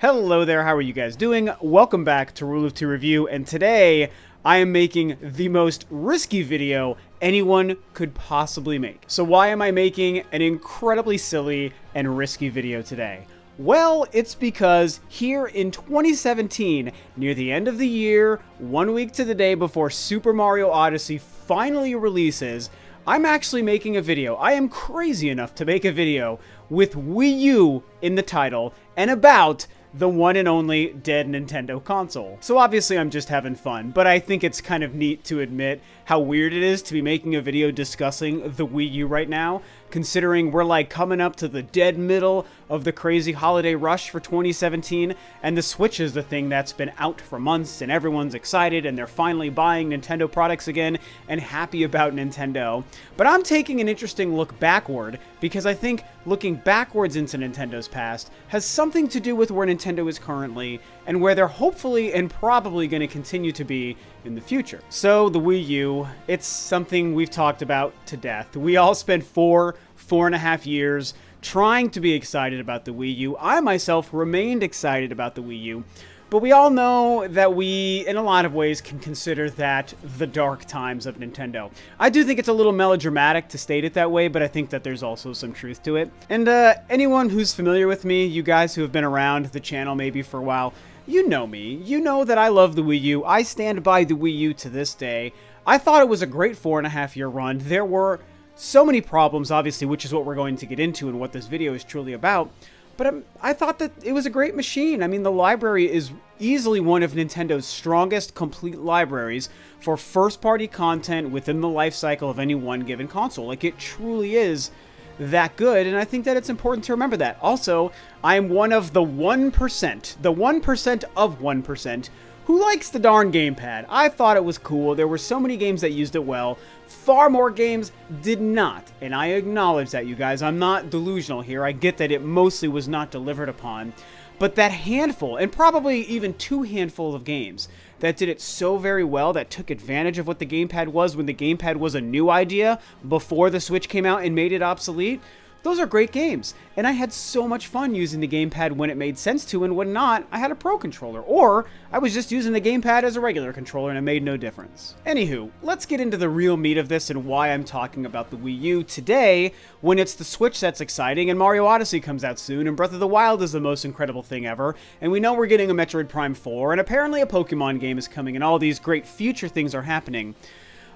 Hello there, how are you guys doing? Welcome back to Rule of Two Review, and today I am making the most risky video anyone could possibly make. So why am I making an incredibly silly and risky video today? Well, it's because here in 2017, near the end of the year, 1 week to the day before Super Mario Odyssey finally releases, I'm actually making a video. I am crazy enough to make a video with Wii U in the title and about the one and only dead Nintendo console. So obviously I'm just having fun, but I think it's kind of neat to admit how weird it is to be making a video discussing the Wii U right now, considering we're like coming up to the dead middle of the crazy holiday rush for 2017, and the Switch is the thing that's been out for months and everyone's excited and they're finally buying Nintendo products again and happy about Nintendo. But I'm taking an interesting look backward because I think looking backwards into Nintendo's past has something to do with where Nintendo is currently and where they're hopefully and probably going to continue to be in the future. So the Wii U, it's something we've talked about to death. We all spent 4.5 years trying to be excited about the Wii U. I myself remained excited about the Wii U, but we all know that we, in a lot of ways, can consider that the dark times of Nintendo. I do think it's a little melodramatic to state it that way, but I think that there's also some truth to it. And anyone who's familiar with me, you guys who have been around the channel maybe for a while, you know me. You know that I love the Wii U. I stand by the Wii U to this day. I thought it was a great 4.5 year run. There were so many problems, obviously, which is what we're going to get into and what this video is truly about. But I thought that it was a great machine. I mean, the library is easily one of Nintendo's strongest complete libraries for first-party content within the life cycle of any one given console. Like, it truly is that good, and I think that it's important to remember that. Also, I am one of the 1% of 1%, who likes the darn gamepad. I thought it was cool. There were so many games that used it well. Far more games did not, and I acknowledge that, you guys. I'm not delusional here. I get that it mostly was not delivered upon. But that handful, and probably even two handfuls of games that did it so very well, that took advantage of what the gamepad was when the gamepad was a new idea before the Switch came out and made it obsolete, those are great games. And I had so much fun using the gamepad when it made sense to, and when not, I had a Pro controller. Or I was just using the gamepad as a regular controller and it made no difference. Anywho, let's get into the real meat of this and why I'm talking about the Wii U today when it's the Switch that's exciting and Mario Odyssey comes out soon and Breath of the Wild is the most incredible thing ever and we know we're getting a Metroid Prime 4 and apparently a Pokemon game is coming and all these great future things are happening.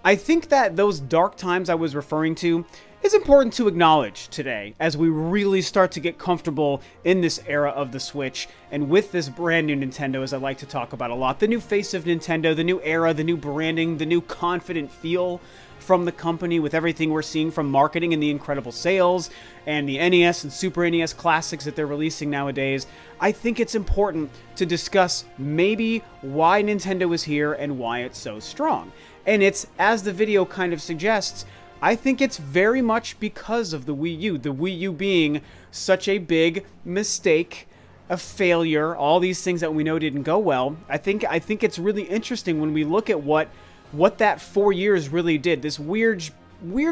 I think that those dark times I was referring to is important to acknowledge today as we really start to get comfortable in this era of the Switch and with this brand new Nintendo, as I like to talk about a lot. The new face of Nintendo, the new era, the new branding, the new confident feel from the company with everything we're seeing from marketing and the incredible sales and the NES and Super NES classics that they're releasing nowadays. I think it's important to discuss maybe why Nintendo is here and why it's so strong. And it's, as the video kind of suggests, I think it's very much because of the Wii U. The Wii U being such a big mistake, a failure, all these things that we know didn't go well. I think it's really interesting when we look at what that 4 years really did. This weird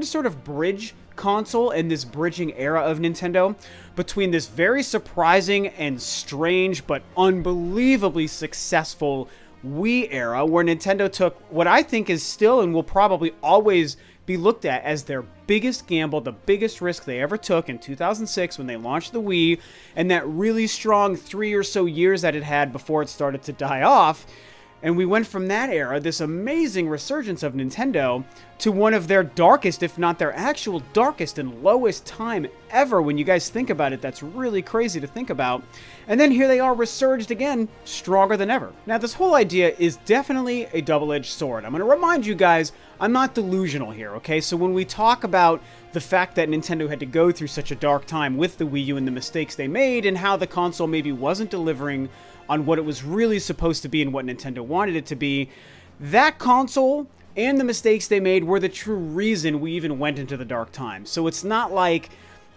sort of bridge console and this bridging era of Nintendo between this very surprising and strange but unbelievably successful Wii era, where Nintendo took what I think is still and will probably always be looked at as their biggest gamble, the biggest risk they ever took in 2006 when they launched the Wii, and that really strong 3 or so years that it had before it started to die off. And we went from that era, this amazing resurgence of Nintendo, to one of their darkest, if not their actual darkest and lowest time ever. When you guys think about it, that's really crazy to think about. And then here they are resurged again, stronger than ever. Now, this whole idea is definitely a double-edged sword. I'm going to remind you guys, I'm not delusional here, okay? So when we talk about the fact that Nintendo had to go through such a dark time with the Wii U and the mistakes they made and how the console maybe wasn't delivering on what it was really supposed to be and what Nintendo wanted it to be, that console and the mistakes they made were the true reason we even went into the dark times. So it's not like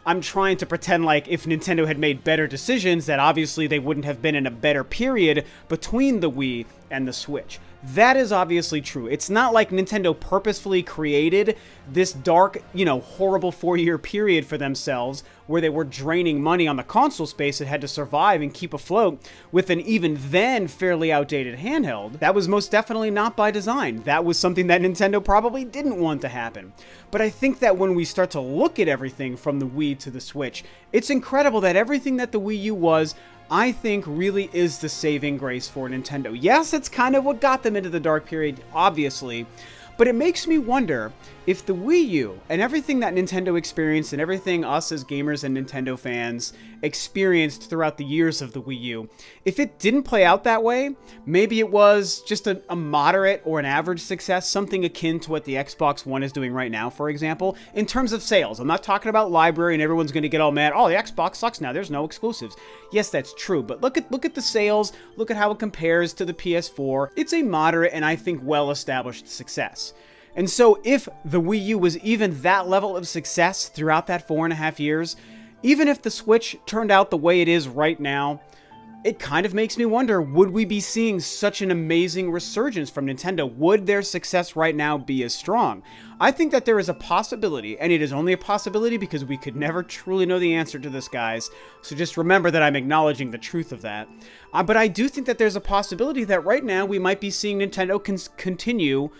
I'm trying to pretend like if Nintendo had made better decisions that obviously they wouldn't have been in a better period between the Wii and the Switch. That is obviously true. It's not like Nintendo purposefully created this dark, horrible 4-year period for themselves where they were draining money on the console space and had to survive and keep afloat with an even then fairly outdated handheld. That was most definitely not by design. That was something that Nintendo probably didn't want to happen. But I think that when we start to look at everything from the Wii to the Switch, it's incredible that everything that the Wii U was, I think, really is the saving grace for Nintendo. Yes, it's kind of what got them into the dark period, obviously, but it makes me wonder if the Wii U and everything that Nintendo experienced and everything us as gamers and Nintendo fans experienced throughout the years of the Wii U, if it didn't play out that way, maybe it was just a moderate or an average success, something akin to what the Xbox One is doing right now, for example, in terms of sales. I'm not talking about library and everyone's going to get all mad, oh, the Xbox sucks now, there's no exclusives. Yes, that's true, but look at the sales, look at how it compares to the PS4. It's a moderate and I think well-established success. And so if the Wii U was even that level of success throughout that 4.5 years, even if the Switch turned out the way it is right now, it kind of makes me wonder, would we be seeing such an amazing resurgence from Nintendo? Would their success right now be as strong? I think that there is a possibility, and it is only a possibility because we could never truly know the answer to this, guys. So just remember that I'm acknowledging the truth of that. But I do think that there's a possibility that right now we might be seeing Nintendo continue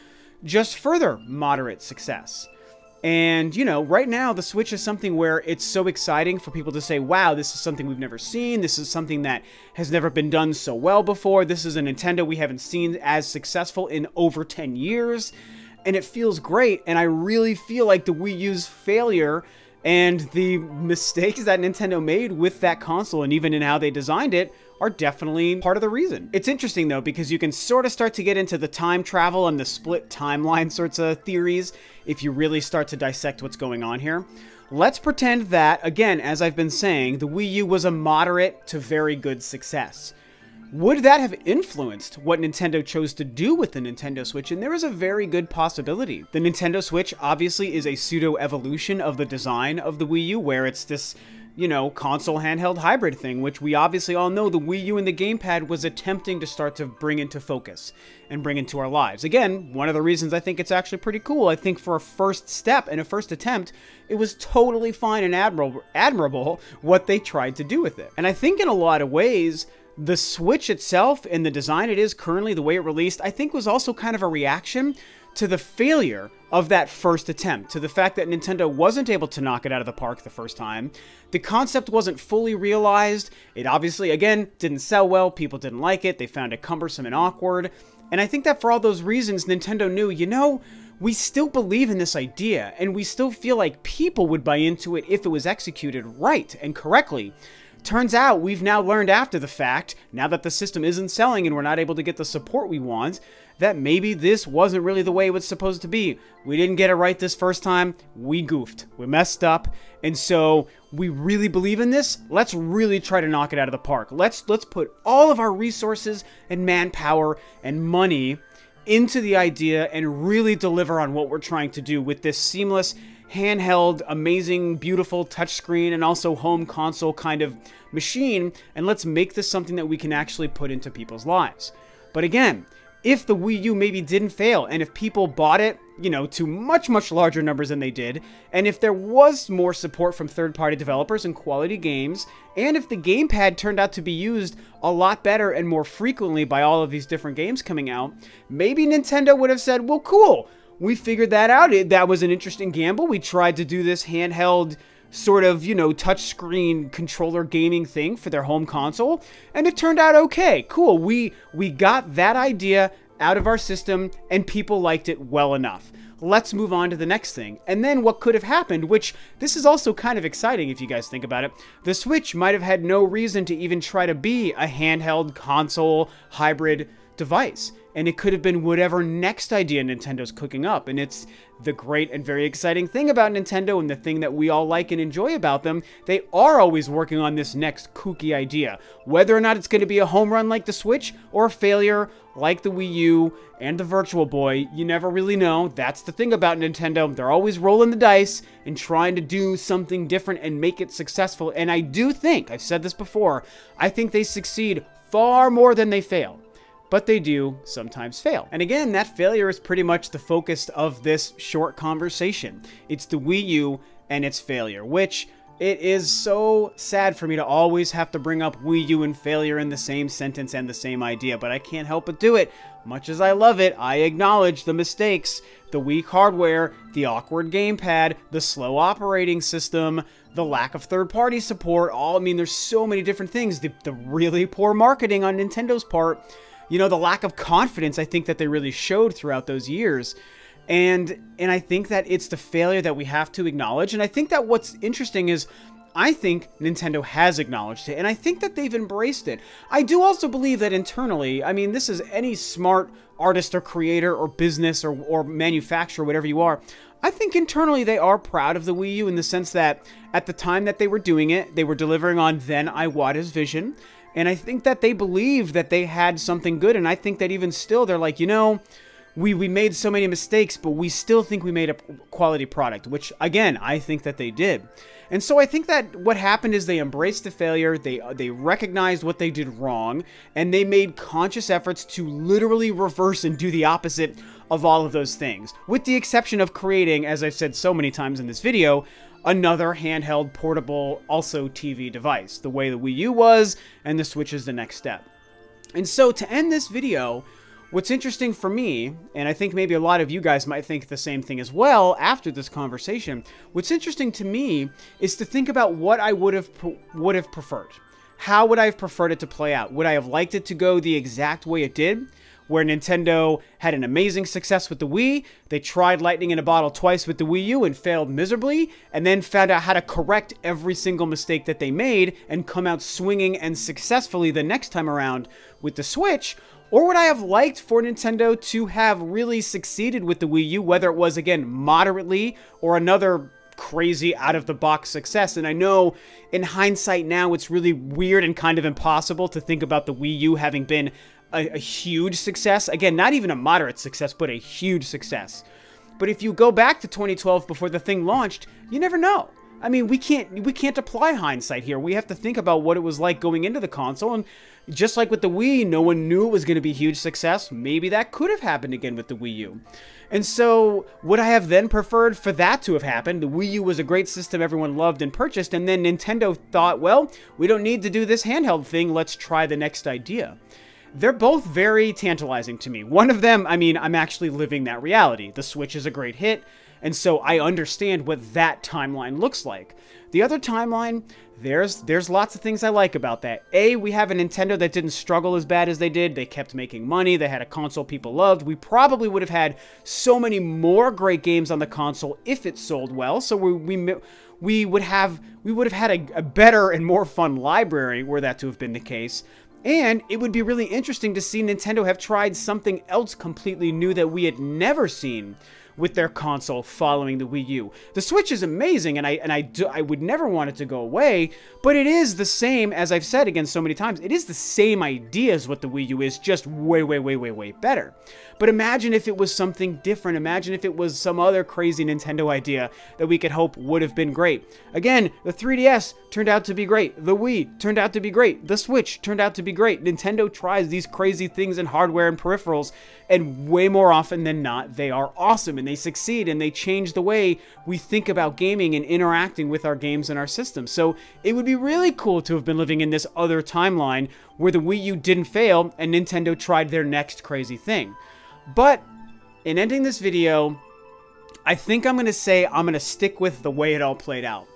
just further moderate success. And, right now, the Switch is something where it's so exciting for people to say, wow, this is something we've never seen. This is something that has never been done so well before. This is a Nintendo we haven't seen as successful in over 10 years. And it feels great. And I really feel like the Wii U's failure and the mistakes that Nintendo made with that console and even in how they designed it are definitely part of the reason. It's interesting though, because you can sort of start to get into the time travel and the split timeline sorts of theories if you really start to dissect what's going on here. Let's pretend that, again, as I've been saying, the Wii U was a moderate to very good success. Would that have influenced what Nintendo chose to do with the Nintendo Switch? And there is a very good possibility. The Nintendo Switch obviously is a pseudo-evolution of the design of the Wii U, where it's this, console handheld hybrid thing, which we obviously all know the Wii U and the gamepad was attempting to start to bring into focus and bring into our lives. Again, one of the reasons I think it's actually pretty cool. I think for a first step and a first attempt, it was totally fine and admirable what they tried to do with it. And I think in a lot of ways, the Switch itself and the design it is currently, the way it released, I think was also kind of a reaction to the failure of that first attempt, to the fact that Nintendo wasn't able to knock it out of the park the first time. The concept wasn't fully realized. It obviously, again, didn't sell well. People didn't like it. They found it cumbersome and awkward. And I think that for all those reasons, Nintendo knew, we still believe in this idea, and we still feel like people would buy into it if it was executed right and correctly. Turns out we've now learned after the fact, now that the system isn't selling and we're not able to get the support we want, that maybe this wasn't really the way it was supposed to be. We didn't get it right this first time. We goofed. We messed up. And so we really believe in this. Let's really try to knock it out of the park. Let's put all of our resources and manpower and money into the idea and really deliver on what we're trying to do with this seamless, handheld, amazing, beautiful touchscreen and also home console kind of machine, and let's make this something that we can actually put into people's lives. But again, if the Wii U maybe didn't fail, and if people bought it, to much, much larger numbers than they did, and if there was more support from third-party developers and quality games, and if the gamepad turned out to be used a lot better and more frequently by all of these different games coming out, maybe Nintendo would have said, well, cool, we figured that out. That was an interesting gamble. We tried to do this handheld sort of, touchscreen controller gaming thing for their home console, and it turned out okay. Cool. We got that idea out of our system, and people liked it well enough. Let's move on to the next thing. And then what could have happened, which this is also kind of exciting if you guys think about it, the Switch might have had no reason to even try to be a handheld console hybrid device. And it could have been whatever next idea Nintendo's cooking up. And it's the great and very exciting thing about Nintendo, and the thing that we all like and enjoy about them. They are always working on this next kooky idea. Whether or not it's going to be a home run like the Switch, or a failure like the Wii U and the Virtual Boy, you never really know. That's the thing about Nintendo. They're always rolling the dice and trying to do something different and make it successful. And I do think, I've said this before, I think they succeed far more than they fail. but they do sometimes fail. And again, that failure is pretty much the focus of this short conversation. It's the Wii U and its failure, which it is so sad for me to always have to bring up Wii U and failure in the same sentence and the same idea, but I can't help but do it. Much as I love it, I acknowledge the mistakes, the weak hardware, the awkward gamepad, the slow operating system, the lack of third-party support, there's so many different things. The really poor marketing on Nintendo's part, the lack of confidence I think that they really showed throughout those years. And I think that it's the failure that we have to acknowledge. And I think that what's interesting is I think Nintendo has acknowledged it, and I think that they've embraced it. I do also believe that internally, this is any smart artist or creator or business or manufacturer, whatever you are, I think internally they are proud of the Wii U in the sense that at the time that they were doing it, they were delivering on then Iwata's vision. And I think that they believed that they had something good, and I think that even still they're like, we made so many mistakes, but we still think we made a quality product, which, again, I think that they did. And so I think that what happened is they embraced the failure, they recognized what they did wrong, and they made conscious efforts to literally reverse and do the opposite of all of those things, with the exception of creating, as I've said so many times in this video, another handheld, portable, also TV device, the way the Wii U was, and the Switch is the next step. And so to end this video, what's interesting for me, and I think maybe a lot of you guys might think the same thing as well after this conversation, what's interesting to me is to think about what I would have preferred. How would I have preferred it to play out? Would I have liked it to go the exact way it did? Where Nintendo had an amazing success with the Wii, they tried lightning in a bottle twice with the Wii U and failed miserably, and then found out how to correct every single mistake that they made and come out swinging and successfully the next time around with the Switch? Or would I have liked for Nintendo to have really succeeded with the Wii U, whether it was, again, moderately or another crazy out-of-the-box success? And I know in hindsight now it's really weird and kind of impossible to think about the Wii U having been a huge success. Again, not even a moderate success, but a huge success. But if you go back to 2012 before the thing launched, you never know. We can't apply hindsight here. We have to think about what it was like going into the console, and just like with the Wii, no one knew it was going to be a huge success. Maybe that could have happened again with the Wii U. And so, would I have then preferred for that to have happened? The Wii U was a great system everyone loved and purchased, and then Nintendo thought, well, we don't need to do this handheld thing, let's try the next idea. They're both very tantalizing to me. One of them, I'm actually living that reality. The Switch is a great hit, and so I understand what that timeline looks like. The other timeline, there's lots of things I like about that. A, we have a Nintendo that didn't struggle as bad as they did. They kept making money. They had a console people loved. We probably would have had so many more great games on the console if it sold well. So we would have had a better and more fun library were that to have been the case. And it would be really interesting to see Nintendo have tried something else completely new that we had never seen with their console following the Wii U. The Switch is amazing, and I would never want it to go away, but it is the same, as I've said again so many times, it is the same idea as what the Wii U is, just way better. But imagine if it was something different. Imagine if it was some other crazy Nintendo idea that we could hope would have been great. Again, the 3DS turned out to be great. The Wii turned out to be great. The Switch turned out to be great. Nintendo tries these crazy things in hardware and peripherals, and way more often than not, they are awesome, and they succeed, and they change the way we think about gaming and interacting with our games and our systems. So it would be really cool to have been living in this other timeline where the Wii U didn't fail and Nintendo tried their next crazy thing. But in ending this video, I think I'm going to say I'm going to stick with the way it all played out.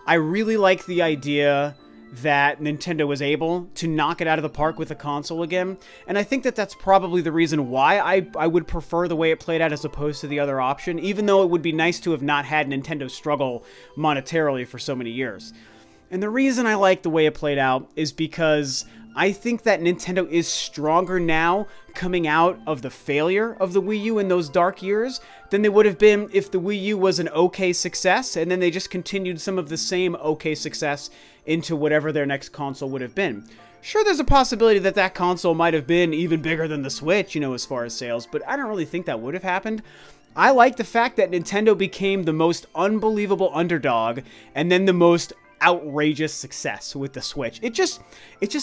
I really like the idea that Nintendo was able to knock it out of the park with a console again, and I think that that's probably the reason why I would prefer the way it played out as opposed to the other option, even though it would be nice to have not had Nintendo struggle monetarily for so many years. And the reason I like the way it played out is because I think that Nintendo is stronger now coming out of the failure of the Wii U in those dark years than they would have been if the Wii U was an okay success and then they just continued some of the same okay success into whatever their next console would have been. Sure, there's a possibility that that console might have been even bigger than the Switch, as far as sales, but I don't really think that would have happened. I like the fact that Nintendo became the most unbelievable underdog and then the most outrageous success with the Switch. It just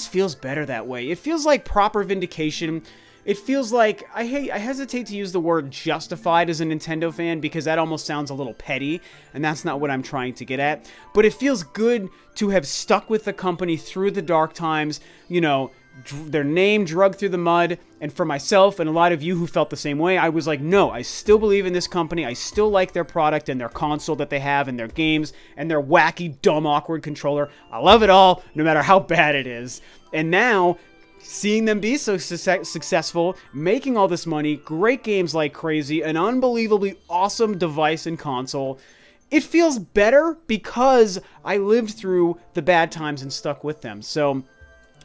feels better that way. It feels like proper vindication. it feels like, I hesitate to use the word justified as a Nintendo fan because that almost sounds a little petty, and that's not what I'm trying to get at. But it feels good to have stuck with the company through the dark times, you know, their name drug through the mud, and for myself and a lot of you who felt the same way, I was like, no, I still believe in this company. I still like their product and their console that they have and their games and their wacky, dumb, awkward controller. I love it all, no matter how bad it is. And now, seeing them be so successful, making all this money, great games like crazy, an unbelievably awesome device and console, it feels better because I lived through the bad times and stuck with them. So,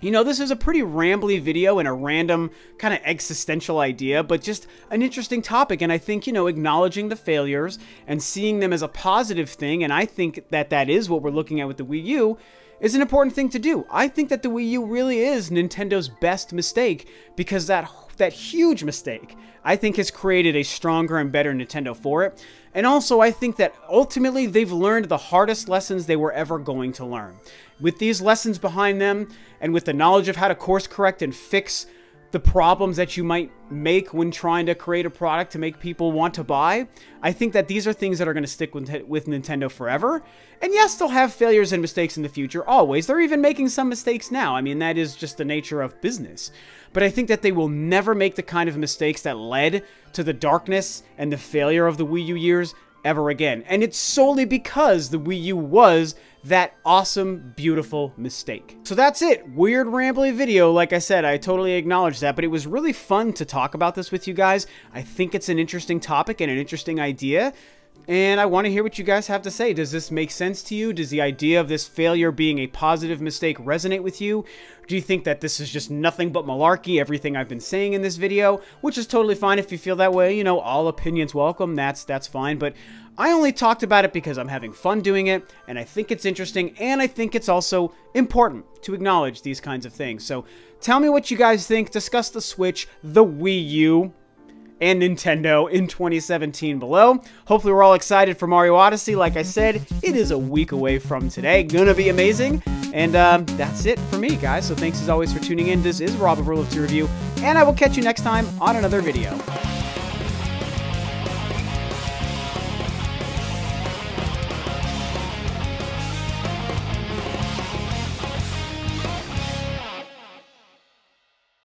you know, this is a pretty rambly video and a random kind of existential idea, but just an interesting topic. And I think, you know, acknowledging the failures and seeing them as a positive thing, and I think that that is what we're looking at with the Wii U, is an important thing to do. I think that the Wii U really is Nintendo's best mistake because that huge mistake, I think, has created a stronger and better Nintendo for it. And also, I think that ultimately they've learned the hardest lessons they were ever going to learn. With these lessons behind them, and with the knowledge of how to course correct and fix the problems that you might make when trying to create a product to make people want to buy, I think that these are things that are going to stick with Nintendo forever. And yes, they'll have failures and mistakes in the future, always. They're even making some mistakes now. I mean, that is just the nature of business. But I think that they will never make the kind of mistakes that led to the darkness and the failure of the Wii U years ever again. And it's solely because the Wii U was that awesome, beautiful mistake. So that's it. Weird, rambly video. Like I said, I totally acknowledge that, but it was really fun to talk about this with you guys. I think it's an interesting topic and an interesting idea, and I want to hear what you guys have to say. Does this make sense to you? Does the idea of this failure being a positive mistake resonate with you? Do you think that this is just nothing but malarkey, everything I've been saying in this video? Which is totally fine if you feel that way. You know, all opinions welcome. That's fine. But I only talked about it because I'm having fun doing it, and I think it's interesting, and I think it's also important to acknowledge these kinds of things. So tell me what you guys think. Discuss the Switch, the Wii U, and Nintendo in 2017 below. Hopefully we're all excited for Mario Odyssey. Like I said, it is a week away from today. Gonna be amazing. And that's it for me, guys. So thanks as always for tuning in. This is Rob of Rule of Two Review, and I will catch you next time on another video.